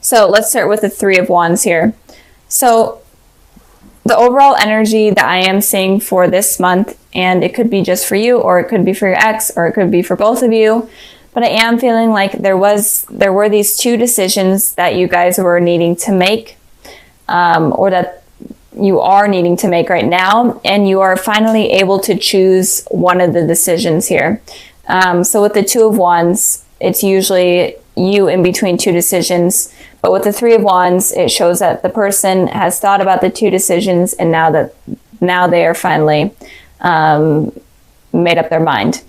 So let's start with the Three of Wands here. So the overall energy that I am seeing for this month, and it could be just for you, or it could be for your ex, or it could be for both of you, but I am feeling like there were these two decisions that you guys were needing to make, or that you are needing to make right now, and you are finally able to choose one of the decisions here. So with the Two of Wands, it's usually you in between two decisions. But with the Three of Wands, it shows that the person has thought about the two decisions, and now they are finally made up their mind.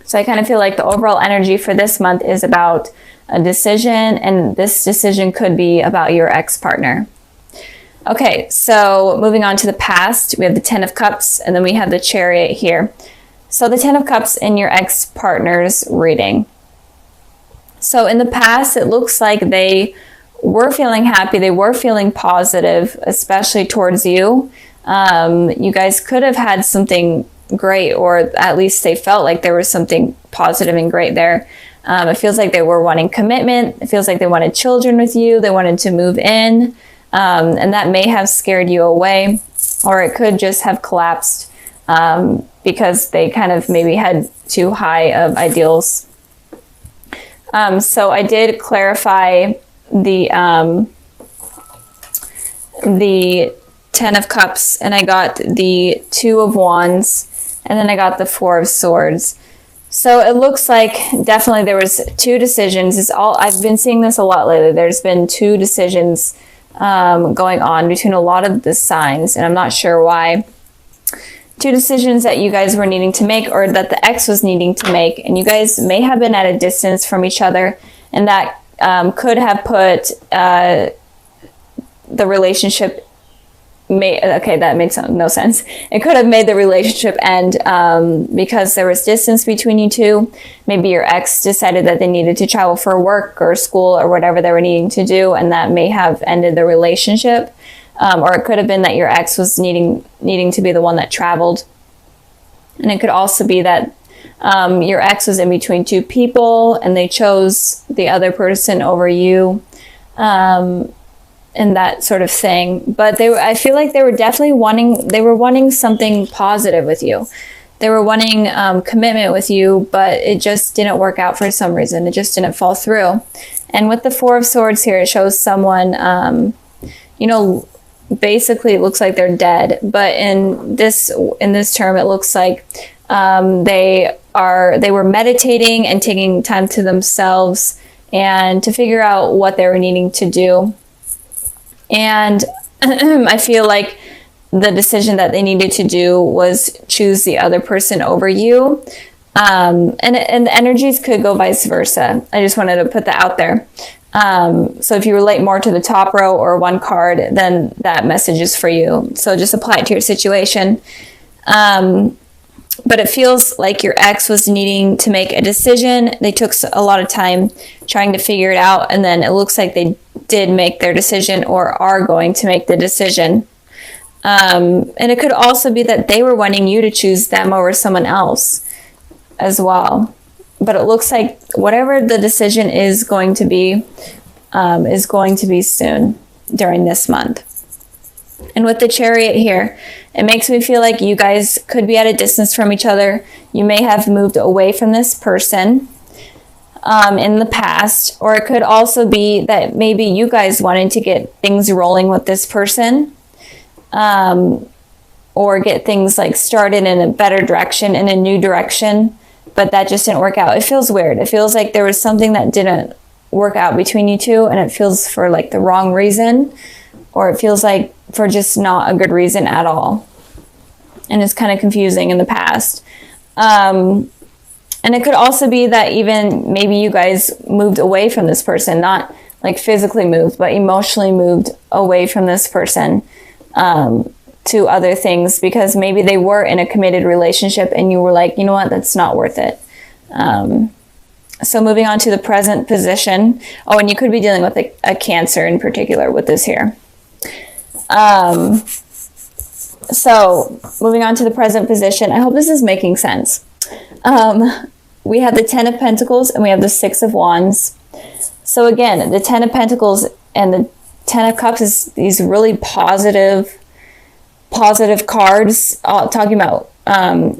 So I kind of feel like the overall energy for this month is about a decision, and this decision could be about your ex-partner. Okay, so moving on to the past, we have the Ten of Cups, and then we have the Chariot here. So the Ten of Cups in your ex-partner's reading. So in the past, it looks like they were feeling happy. They were feeling positive, especially towards you. You guys could have had something great, or at least they felt like there was something positive and great there. It feels like they were wanting commitment. It feels like they wanted children with you. They wanted to move in. And that may have scared you away, or it could just have collapsed because they kind of maybe had too high of ideals. So I did clarify the Ten of Cups, and I got the Two of Wands, and then I got the Four of Swords. So it looks like definitely there was two decisions. I've been seeing this a lot lately. There's been two decisions going on between a lot of the signs, and I'm not sure why. Two decisions that you guys were needing to make, or that the ex was needing to make, and you guys may have been at a distance from each other, and that could have put the relationship that makes no sense. It could have made the relationship end because there was distance between you two. Maybe your ex decided that they needed to travel for work or school or whatever they were needing to do, and that may have ended the relationship. Or it could have been that your ex was needing to be the one that traveled. And it could also be that your ex was in between two people, and they chose the other person over you. And that sort of thing. But I feel like they were definitely wanting something positive with you. They were wanting commitment with you, but it just didn't work out for some reason. It just didn't fall through. And with the Four of Swords here, it shows someone, basically it looks like they're dead. But in this term, it looks like they were meditating and taking time to themselves and to figure out what they were needing to do. And I feel like the decision that they needed to do was choose the other person over you. And the energies could go vice versa. I just wanted to put that out there. So if you relate more to the top row or one card, then that message is for you. So just apply it to your situation. But it feels like your ex was needing to make a decision. They took a lot of time trying to figure it out, and then it looks like they did make their decision, or are going to make the decision. And it could also be that they were wanting you to choose them over someone else as well. But it looks like whatever the decision is going to be soon during this month. And with the Chariot here, it makes me feel like you guys could be at a distance from each other. You may have moved away from this person in the past, or it could also be that maybe you guys wanted to get things rolling with this person, or get things like started in a better direction, in a new direction, but that just didn't work out. It feels weird. It feels like there was something that didn't work out between you two, and it feels for like the wrong reason, or it feels like for just not a good reason at all. And it's kind of confusing in the past. And it could also be that even maybe you guys moved away from this person, not like physically moved, but emotionally moved away from this person to other things, because maybe they were in a committed relationship and you were like, you know what, that's not worth it. So moving on to the present position. Oh, and you could be dealing with a Cancer in particular with this here. So moving on to the present position. I hope this is making sense. We have the Ten of Pentacles and we have the Six of Wands. So again, the 10 of Pentacles and the 10 of Cups is these really positive cards, talking about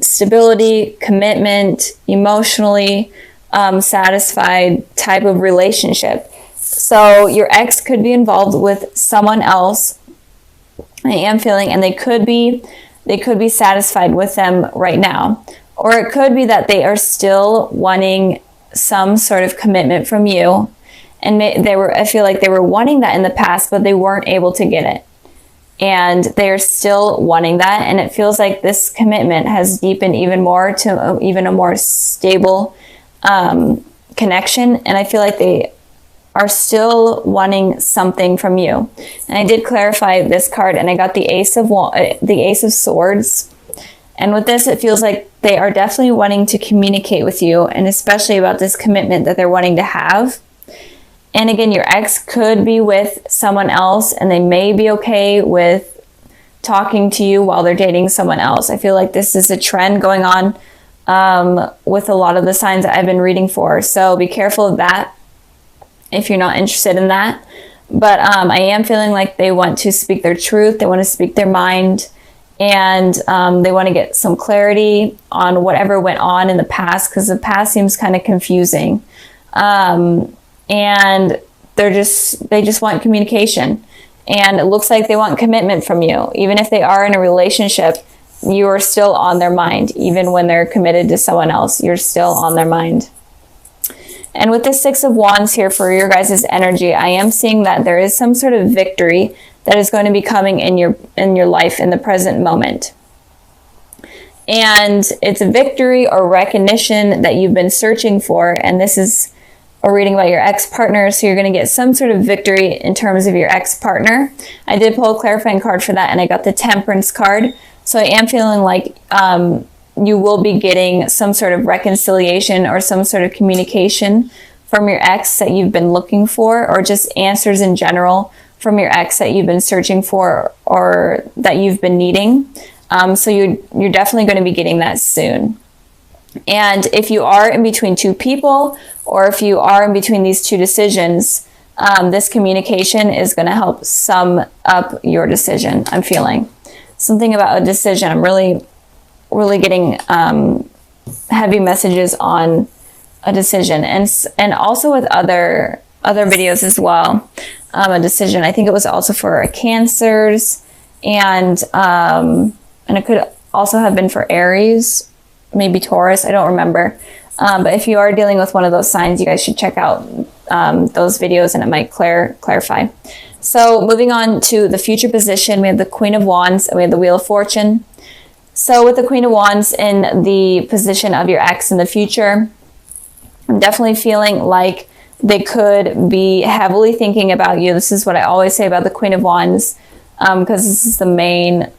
stability, commitment, emotionally satisfied type of relationship. So your ex could be involved with someone else, I am feeling, and they could be satisfied with them right now. Or it could be that they are still wanting some sort of commitment from you. And I feel like they were wanting that in the past, but they weren't able to get it. And they're still wanting that. And it feels like this commitment has deepened even more to even a more stable connection. And I feel like they are still wanting something from you. And I did clarify this card, and I got the Ace of Swords. And with this, it feels like they are definitely wanting to communicate with you, and especially about this commitment that they're wanting to have. And again, your ex could be with someone else, and they may be okay with talking to you while they're dating someone else. I feel like this is a trend going on with a lot of the signs that I've been reading for. So be careful of that if you're not interested in that. But I am feeling like they want to speak their truth. They want to speak their mind. And they want to get some clarity on whatever went on in the past, because the past seems kind of confusing. And they just want communication. And it looks like they want commitment from you. Even if they are in a relationship, you are still on their mind. Even when they're committed to someone else, you're still on their mind. And with the Six of Wands here for your guys' energy, I am seeing that there is some sort of victory that is going to be coming in your life in the present moment. And it's a victory or recognition that you've been searching for. And this is a reading about your ex-partner. So you're going to get some sort of victory in terms of your ex-partner. I did pull a clarifying card for that, and I got the Temperance card. So I am feeling like you will be getting some sort of reconciliation or some sort of communication from your ex that you've been looking for, or just answers in general from your ex that you've been searching for or that you've been needing. So you're definitely going to be getting that soon. And if you are in between two people, or if you are in between these two decisions, this communication is going to help sum up your decision. I'm feeling something about a decision. I'm really getting heavy messages on a decision, and also with other videos as well. A decision. I think it was also for Cancers, and it could also have been for Aries, maybe Taurus. I don't remember. But if you are dealing with one of those signs, you guys should check out those videos, and it might clarify. So moving on to the future position, we have the Queen of Wands and we have the Wheel of Fortune. So with the Queen of Wands in the position of your ex in the future, I'm definitely feeling like they could be heavily thinking about you. This is what I always say about the Queen of Wands, because this is the main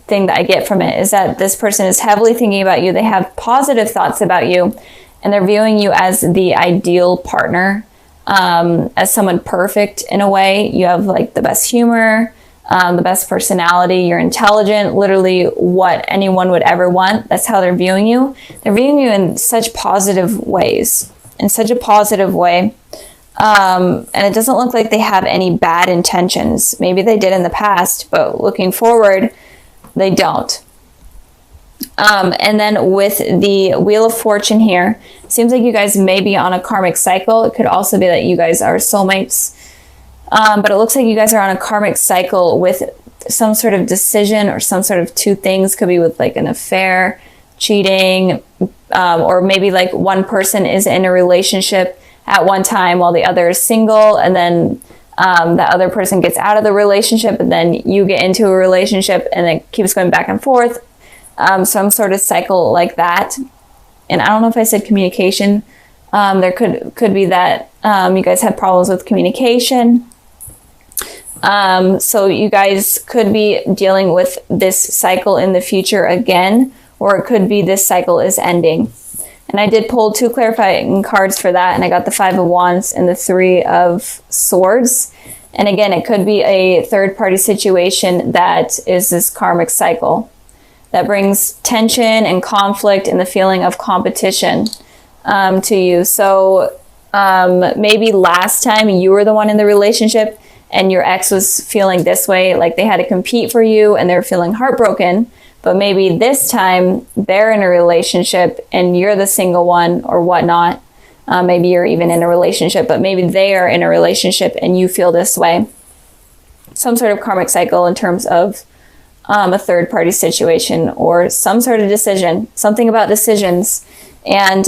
thing that I get from it, is that this person is heavily thinking about you. They have positive thoughts about you, and they're viewing you as the ideal partner, as someone perfect in a way. You have like the best humor, the best personality, you're intelligent, literally what anyone would ever want. That's how they're viewing you. They're viewing you in such positive ways, in such a positive way. And it doesn't look like they have any bad intentions. Maybe they did in the past, but looking forward, they don't. And then with the Wheel of Fortune here, it seems like you guys may be on a karmic cycle. It could also be that you guys are soulmates. But it looks like you guys are on a karmic cycle with some sort of decision, or some sort of two things. Could be with like an affair, cheating, or maybe like one person is in a relationship at one time while the other is single, and then that other person gets out of the relationship, and then you get into a relationship, and it keeps going back and forth. Some sort of cycle like that. And I don't know if I said communication. There could be that you guys have problems with communication. So you guys could be dealing with this cycle in the future again, or it could be this cycle is ending. And I did pull two clarifying cards for that, and I got the Five of Wands and the Three of Swords. And again, it could be a third-party situation that is this karmic cycle that brings tension and conflict and the feeling of competition to you. So maybe last time you were the one in the relationship and your ex was feeling this way, like they had to compete for you and they're feeling heartbroken. But maybe this time they're in a relationship and you're the single one or whatnot. Maybe you're even in a relationship, but maybe they are in a relationship and you feel this way. Some sort of karmic cycle in terms of a third party situation or some sort of decision, something about decisions. And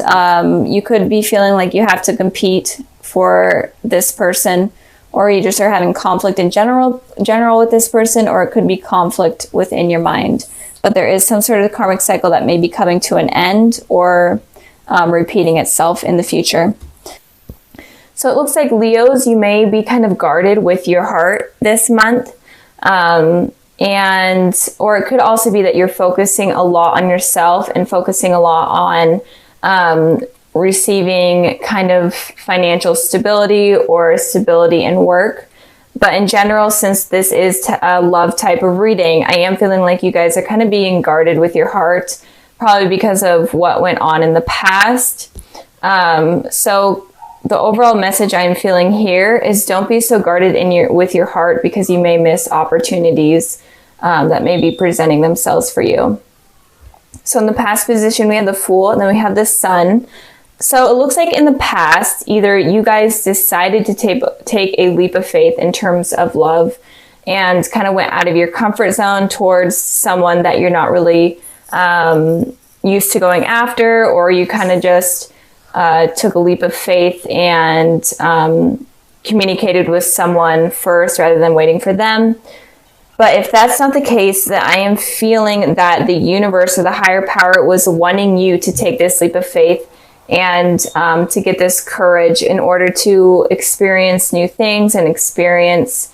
you could be feeling like you have to compete for this person, or you just are having conflict in general with this person, or it could be conflict within your mind. But there is some sort of karmic cycle that may be coming to an end or repeating itself in the future. So it looks like Leos, you may be kind of guarded with your heart this month. Or it could also be that you're focusing a lot on yourself and focusing a lot on receiving kind of financial stability or stability in work. But in general, since this is a love type of reading, I am feeling like you guys are kind of being guarded with your heart, probably because of what went on in the past. So the overall message I'm feeling here is don't be so guarded with your heart, because you may miss opportunities that may be presenting themselves for you. So in the past position, we have the Fool, and then we have the Sun. So it looks like in the past, either you guys decided to take a leap of faith in terms of love and kind of went out of your comfort zone towards someone that you're not really used to going after, or you kind of just took a leap of faith and communicated with someone first rather than waiting for them. But if that's not the case, then I am feeling that the universe or the higher power was wanting you to take this leap of faith and to get this courage in order to experience new things and experience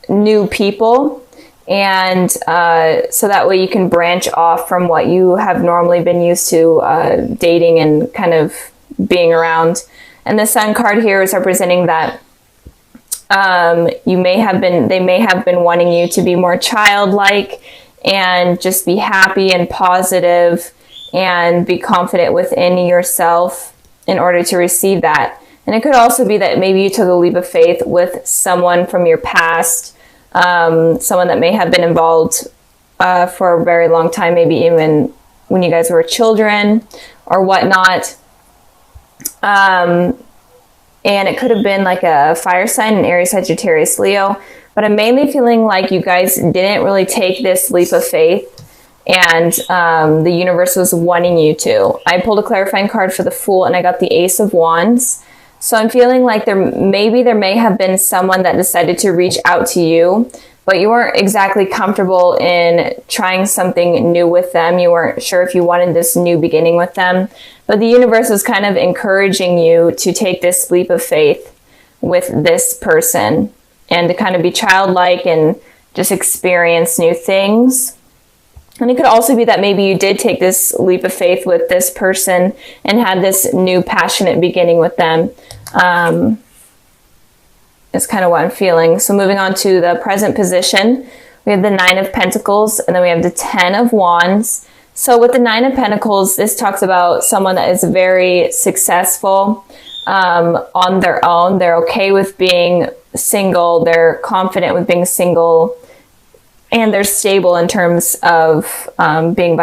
new people. And so that way you can branch off from what you have normally been used to dating and kind of being around. And the Sun card here is representing that they may have been wanting you to be more childlike and just be happy and positive and be confident within yourself in order to receive that. And it could also be that maybe you took a leap of faith with someone from your past, someone that may have been involved for a very long time, maybe even when you guys were children or whatnot. And it could have been like a fire sign, an Aries, Sagittarius, Leo. But I'm mainly feeling like you guys didn't really take this leap of faith, and the universe was wanting you to. I pulled a clarifying card for the Fool, and I got the Ace of Wands. So I'm feeling like there may have been someone that decided to reach out to you, but you weren't exactly comfortable in trying something new with them. You weren't sure if you wanted this new beginning with them. But the universe was kind of encouraging you to take this leap of faith with this person and to kind of be childlike and just experience new things. And it could also be that maybe you did take this leap of faith with this person and had this new passionate beginning with them. Is kind of what I'm feeling. So moving on to the present position, we have the Nine of Pentacles, and then we have the Ten of Wands. So with the Nine of Pentacles, this talks about someone that is very successful on their own. They're okay with being single. They're confident with being single. And they're stable in terms of being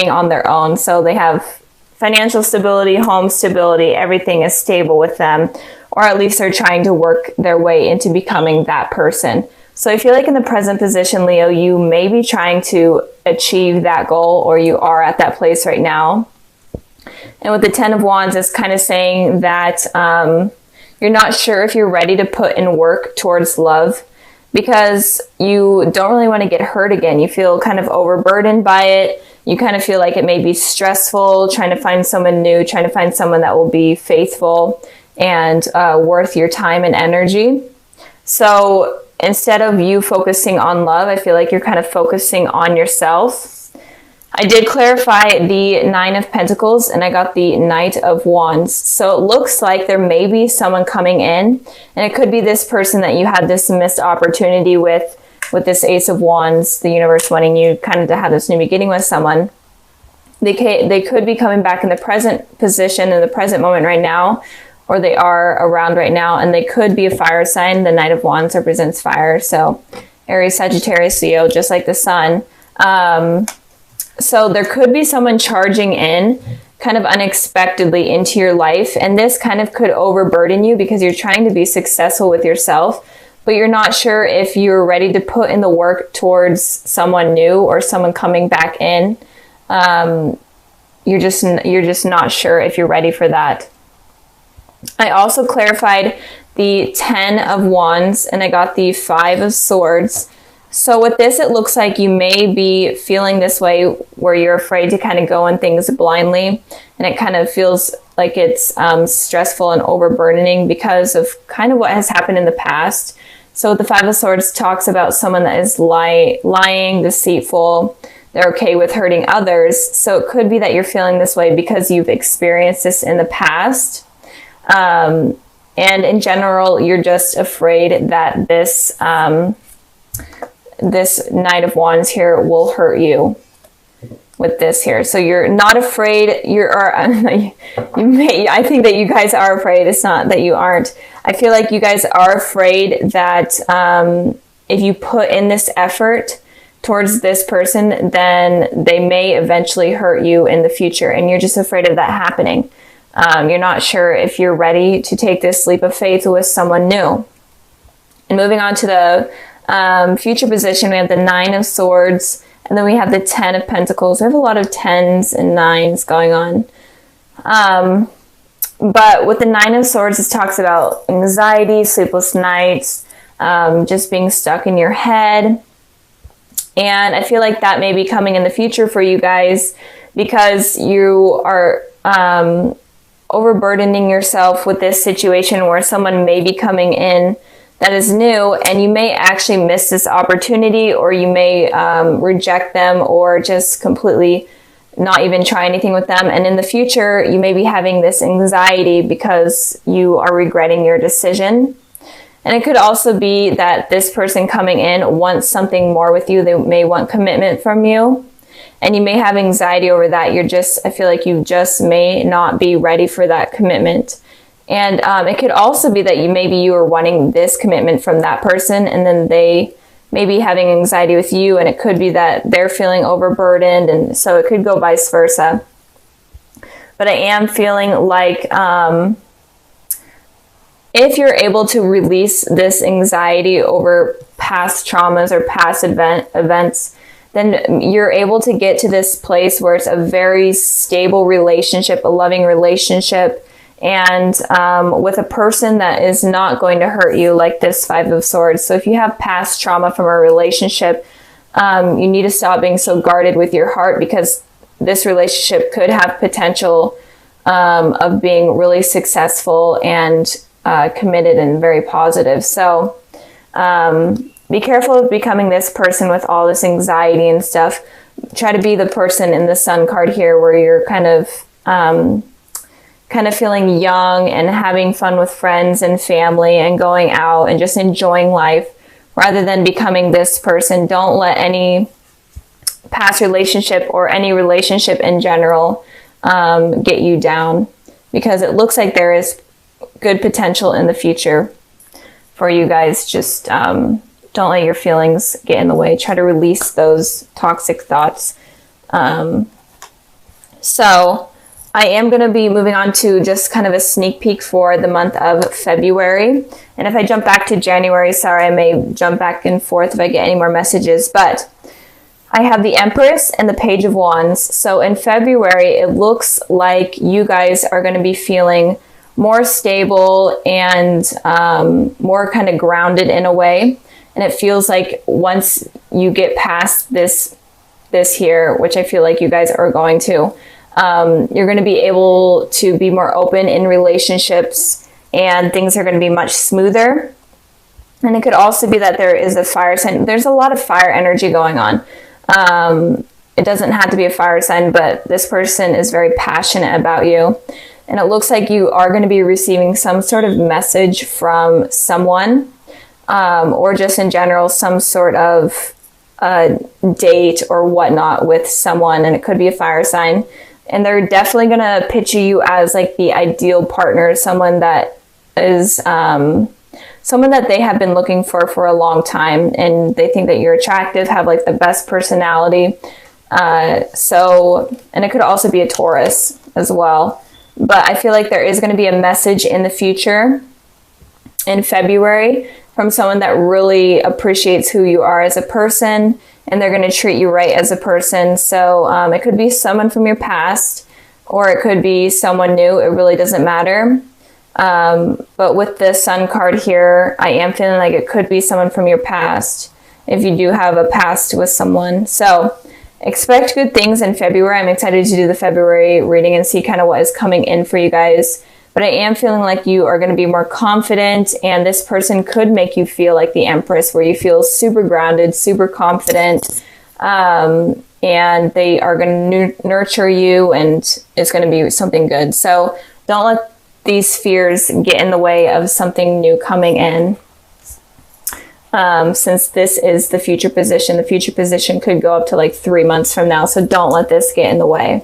on their own. So they have financial stability, home stability, everything is stable with them. Or at least they're trying to work their way into becoming that person. So I feel like in the present position, Leo, you may be trying to achieve that goal, or you are at that place right now. And with the Ten of Wands, it's kind of saying that you're not sure if you're ready to put in work towards love, because you don't really want to get hurt again. You feel kind of overburdened by it. You kind of feel like it may be stressful, trying to find someone new, trying to find someone that will be faithful and worth your time and energy. So instead of you focusing on love, I feel like you're kind of focusing on yourself. I did clarify the Nine of Pentacles, and I got the Knight of Wands. So it looks like there may be someone coming in, and it could be this person that you had this missed opportunity with this Ace of Wands, the universe wanting you kind of to have this new beginning with someone. They could be coming back in the present position, in the present moment right now, or they are around right now, and they could be a fire sign. The Knight of Wands represents fire, so Aries, Sagittarius, Leo, just like the sun. So there could be someone charging in kind of unexpectedly into your life, and this kind of could overburden you because you're trying to be successful with yourself, but you're not sure if you're ready to put in the work towards someone new or someone coming back in. You're just not sure if you're ready for that. I also clarified the 10 of Wands, and I got the 5 of Swords. So with this, it looks like you may be feeling this way where you're afraid to kind of go in things blindly, and it kind of feels like it's stressful and overburdening because of kind of what has happened in the past. So the 5 of Swords talks about someone that is lying, deceitful. They're okay with hurting others. So it could be that you're feeling this way because you've experienced this in the past. And in general, you're just afraid that this Knight of Wands here will hurt you with this here. So you're not afraid. I think that you guys are afraid. It's not that you aren't. I feel like you guys are afraid that if you put in this effort towards this person, then they may eventually hurt you in the future. And you're just afraid of that happening. You're not sure if you're ready to take this leap of faith with someone new. And moving on to the future position, we have the 9 of Swords, and then we have the 10 of Pentacles. We have a lot of 10s and 9s going on. But with the 9 of Swords, it talks about anxiety, sleepless nights, just being stuck in your head. And I feel like that may be coming in the future for you guys because you are overburdening yourself with this situation where someone may be coming in that is new, and you may actually miss this opportunity, or you may reject them, or just completely not even try anything with them. And in the future, you may be having this anxiety because you are regretting your decision. And it could also be that this person coming in wants something more with you. They may want commitment from you, and you may have anxiety over that. I feel like you just may not be ready for that commitment. And it could also be that you are wanting this commitment from that person, and then they may be having anxiety with you, and it could be that they're feeling overburdened, and so it could go vice versa. But I am feeling like if you're able to release this anxiety over past traumas or past events, then you're able to get to this place where it's a very stable relationship, a loving relationship, and with a person that is not going to hurt you, like this 5 of Swords. So if you have past trauma from a relationship, you need to stop being so guarded with your heart, because this relationship could have potential of being really successful and committed and very positive. So be careful of becoming this person with all this anxiety and stuff. Try to be the person in the Sun card here where you're kind of feeling young and having fun with friends and family and going out and just enjoying life, rather than becoming this person. Don't let any past relationship or any relationship in general get you down, because it looks like there is good potential in the future for you guys. Just don't let your feelings get in the way. Try to release those toxic thoughts. So I am going to be moving on to just kind of a sneak peek for the month of February. And if I jump back to January, sorry, I may jump back and forth if I get any more messages, but I have the Empress and the Page of Wands. So in February, it looks like you guys are going to be feeling more stable and more kind of grounded in a way. And it feels like once you get past this here, which I feel like you guys are going to, you're going to be able to be more open in relationships, and things are going to be much smoother. And it could also be that there is a fire sign. There's a lot of fire energy going on. It doesn't have to be a fire sign, but this person is very passionate about you. And it looks like you are going to be receiving some sort of message from someone, or just in general, some sort of a date or whatnot with someone, and it could be a fire sign. And they're definitely going to picture you as like the ideal partner, someone that is someone that they have been looking for a long time, and they think that you're attractive, have like the best personality. And it could also be a Taurus as well. But I feel like there is going to be a message in the future in February from someone that really appreciates who you are as a person, and they're going to treat you right as a person. So it could be someone from your past, or it could be someone new. It really doesn't matter. But with the Sun card here, I am feeling like it could be someone from your past, if you do have a past with someone. So expect good things in February. I'm excited to do the February reading and see kind of what is coming in for you guys. But I am feeling like you are going to be more confident, and this person could make you feel like the Empress, where you feel super grounded, super confident, and they are going to nurture you, and it's going to be something good. So don't let these fears get in the way of something new coming in. Since this is the future position could go up to like 3 months from now. So don't let this get in the way.